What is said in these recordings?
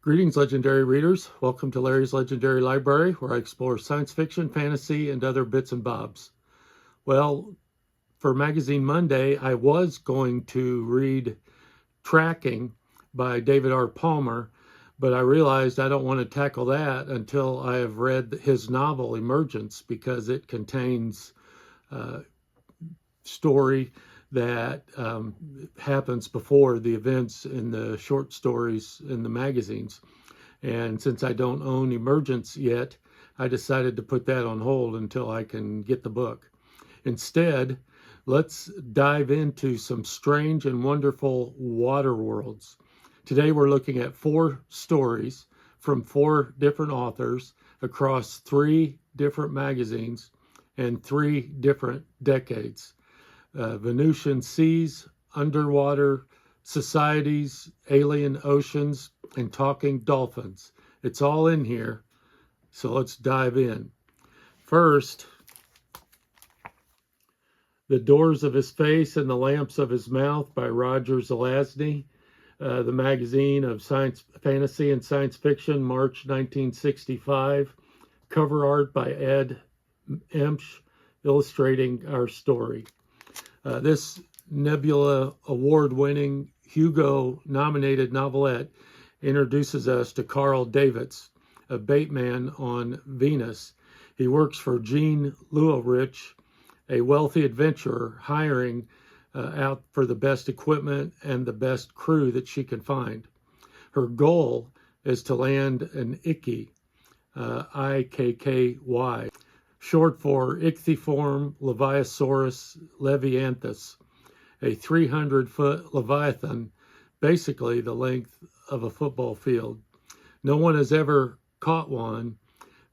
Greetings, legendary readers. Welcome to Larry's Legendary Library, where I explore science fiction, fantasy, and other bits and bobs. Well, for Magazine Monday, I was going to read Tracking by David R. Palmer, but I realized I don't want to tackle that until I have read his novel Emergence, because it contains story that happens before the events in the short stories in the magazines. And since I don't own Emergence yet, I decided to put that on hold until I can get the book. Instead, let's dive into some strange and wonderful water worlds. Today we're looking at 4 stories from 4 different authors across 3 different magazines and 3 different decades. Venusian seas, underwater societies, alien oceans, and talking dolphins. It's all in here, so let's dive in. First, The Doors of His Face and the Lamps of His Mouth by Roger Zelazny, the magazine of science, fantasy, and science fiction, March 1965. Cover art by Ed Emsch, illustrating our story. This Nebula Award-winning, Hugo-nominated novelette introduces us to Carl Davids, a bateman on Venus. He works for Jean Lewrich, a wealthy adventurer hiring out for the best equipment and the best crew that she can find. Her goal is to land an Ikky, I-K-K-Y, short for Ichthyform Leviasaurus leviathans, a 300-foot leviathan, basically the length of a football field. No one has ever caught one.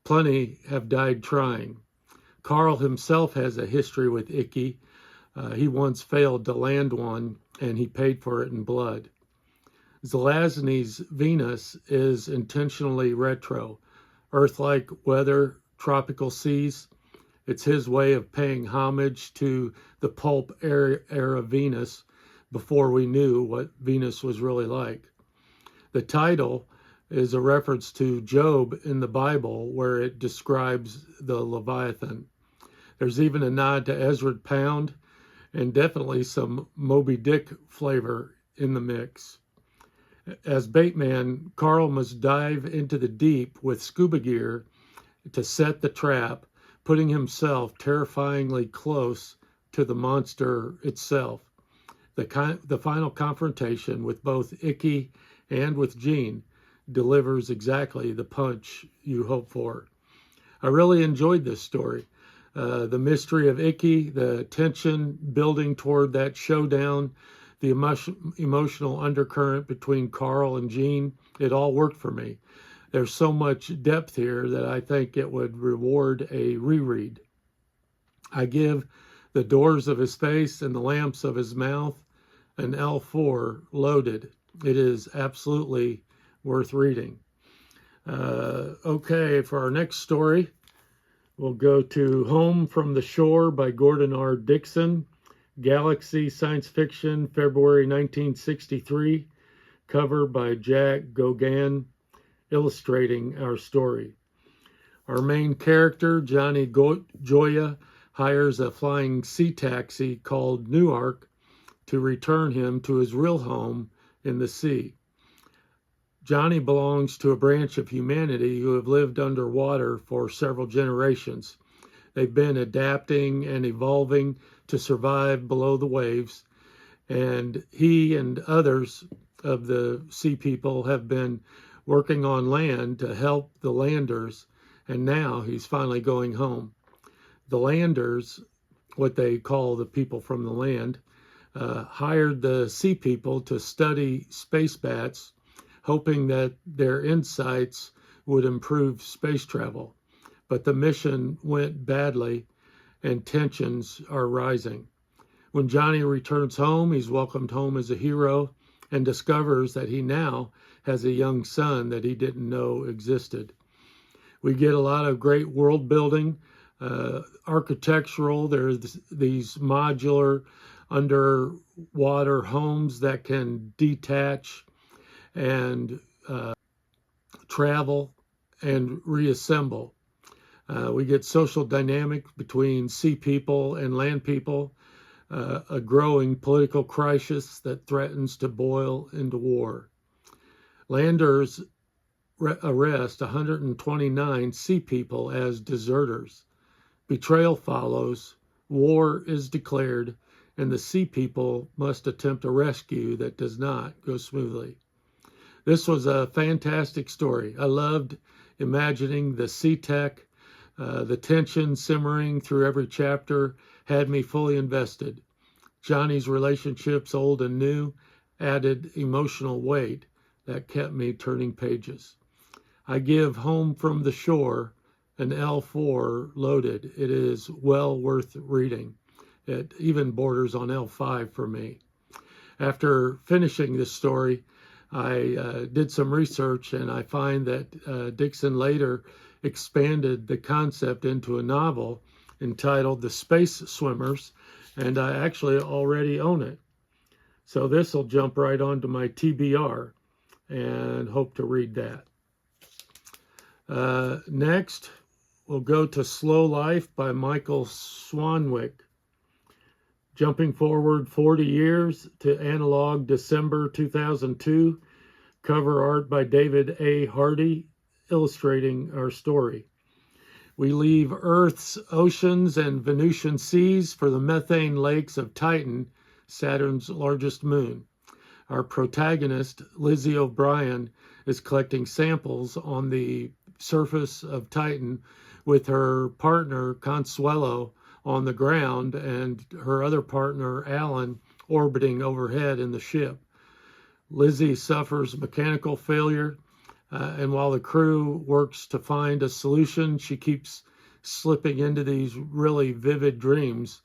Plenty have died trying. Carl himself has a history with Ikky. He once failed to land one, and he paid for it in blood. Zelazny's Venus is intentionally retro. Earth-like weather, tropical seas. It's his way of paying homage to the pulp era Venus before we knew what Venus was really like. The title is a reference to Job in the Bible, where it describes the Leviathan. There's even a nod to Ezra Pound, and definitely some Moby Dick flavor in the mix. As baitman, Carl must dive into the deep with scuba gear to set the trap, putting himself terrifyingly close to the monster itself. The final confrontation with both Ikky and with Jean delivers exactly the punch you hope for. I really enjoyed this story. The mystery of Ikky, the tension building toward that showdown, the emotional undercurrent between Carl and Jean, it all worked for me. There's so much depth here that I think it would reward a reread. I give The Doors of His Face and the Lamps of His Mouth an L4 loaded. It is absolutely worth reading. Okay, for our next story, we'll go to Home from the Shore by Gordon R. Dickson, Galaxy Science Fiction, February 1963, cover by Jack Gauguin, illustrating our story. Our main character, Johnny Joya, hires a flying sea taxi called Newark to return him to his real home in the sea. Johnny belongs to a branch of humanity who have lived underwater for several generations. They've been adapting and evolving to survive below the waves, and he and others of the sea people have been working on land to help the landers, and now he's finally going home. The landers, what they call the people from the land, hired the sea people to study space bats, hoping that their insights would improve space travel. But the mission went badly, and tensions are rising. When Johnny returns home, he's welcomed home as a hero and discovers that he now has a young son that he didn't know existed. We get a lot of great world building, architectural. There's these modular underwater homes that can detach and travel, and reassemble. We get social dynamic between sea people and land people, a growing political crisis that threatens to boil into war. Landers arrest 129 sea people as deserters. Betrayal follows, war is declared, and the sea people must attempt a rescue that does not go smoothly. This was a fantastic story. I loved imagining the sea tech. The tension simmering through every chapter had me fully invested. Johnny's relationships, old and new, added emotional weight that kept me turning pages. I give Home from the Shore an L4 loaded. It is well worth reading. It even borders on L5 for me. After finishing this story, I did some research, and I find that Dickson later expanded the concept into a novel entitled The Space Swimmers, and I actually already own it. So this will jump right onto my TBR and hope to read that. Next, we'll go to Slow Life by Michael Swanwick. Jumping forward 40 years to analog December 2002, cover art by David A. Hardy, illustrating our story. We leave Earth's oceans and Venusian seas for the methane lakes of Titan, Saturn's largest moon. Our protagonist, Lizzie O'Brien, is collecting samples on the surface of Titan with her partner, Consuelo, on the ground, and her other partner, Alan, orbiting overhead in the ship. Lizzie suffers mechanical failure, and while the crew works to find a solution, she keeps slipping into these really vivid dreams,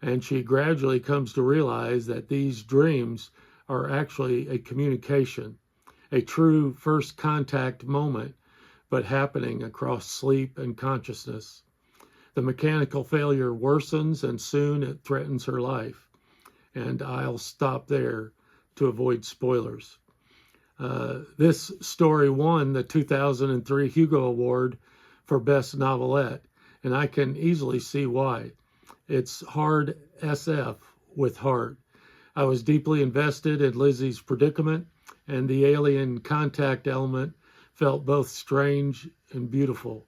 and she gradually comes to realize that these dreams are actually a communication, a true first contact moment, but happening across sleep and consciousness. The mechanical failure worsens, and soon it threatens her life. And I'll stop there to avoid spoilers. This story won the 2003 Hugo Award for Best Novelette, and I can easily see why. It's hard SF with heart. I was deeply invested in Lizzie's predicament, and the alien contact element felt both strange and beautiful.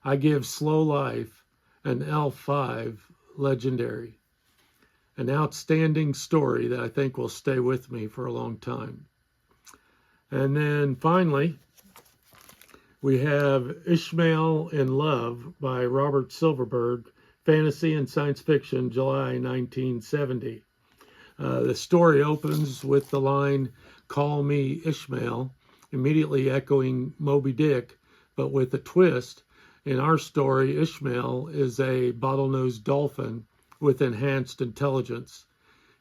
I give Slow Life an L5 legendary. An outstanding story that I think will stay with me for a long time. And then finally, we have Ishmael in Love by Robert Silverberg, fantasy and science fiction, July 1970. The story opens with the line, "Call me Ishmael," immediately echoing Moby Dick, but with a twist. In our story, Ishmael is a bottlenose dolphin with enhanced intelligence.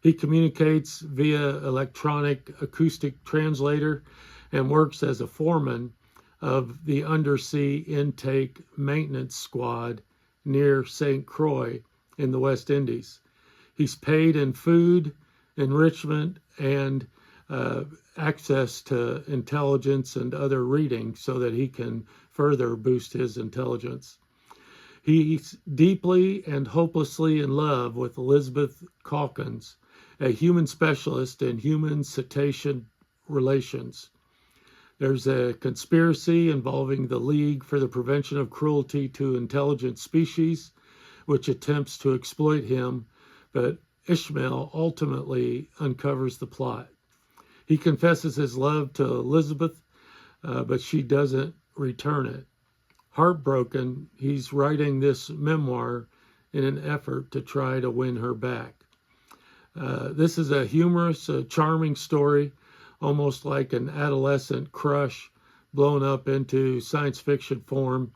He communicates via electronic acoustic translator and works as a foreman of the undersea intake maintenance squad near St. Croix in the West Indies. He's paid in food, enrichment, and access to intelligence and other reading so that he can further boost his intelligence. He's deeply and hopelessly in love with Elizabeth Calkins, a human specialist in human cetacean relations. There's a conspiracy involving the League for the Prevention of Cruelty to Intelligent Species, which attempts to exploit him, but Ishmael ultimately uncovers the plot. He confesses his love to Elizabeth, but she doesn't return it. Heartbroken, he's writing this memoir in an effort to try to win her back. This is a humorous, charming story, almost like an adolescent crush blown up into science fiction form,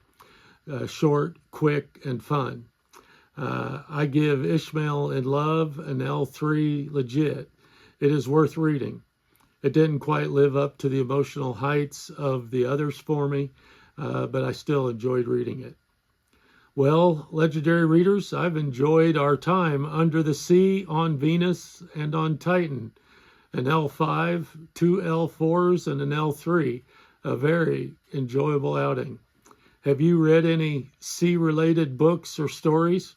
short, quick, and fun. I give Ishmael in Love an L3 legit. It is worth reading. It didn't quite live up to the emotional heights of the others for me, but I still enjoyed reading it. Well, legendary readers, I've enjoyed our time under the sea, on Venus, and on Titan. An L5, two L4s, and an L3. a very enjoyable outing. Have you read any sea-related books or stories?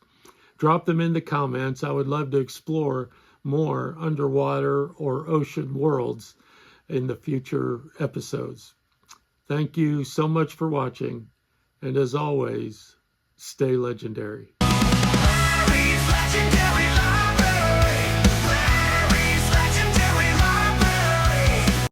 Drop them in the comments. I would love to explore more underwater or ocean worlds in the future episodes. Thank you so much for watching, and as always, stay legendary. Legendary.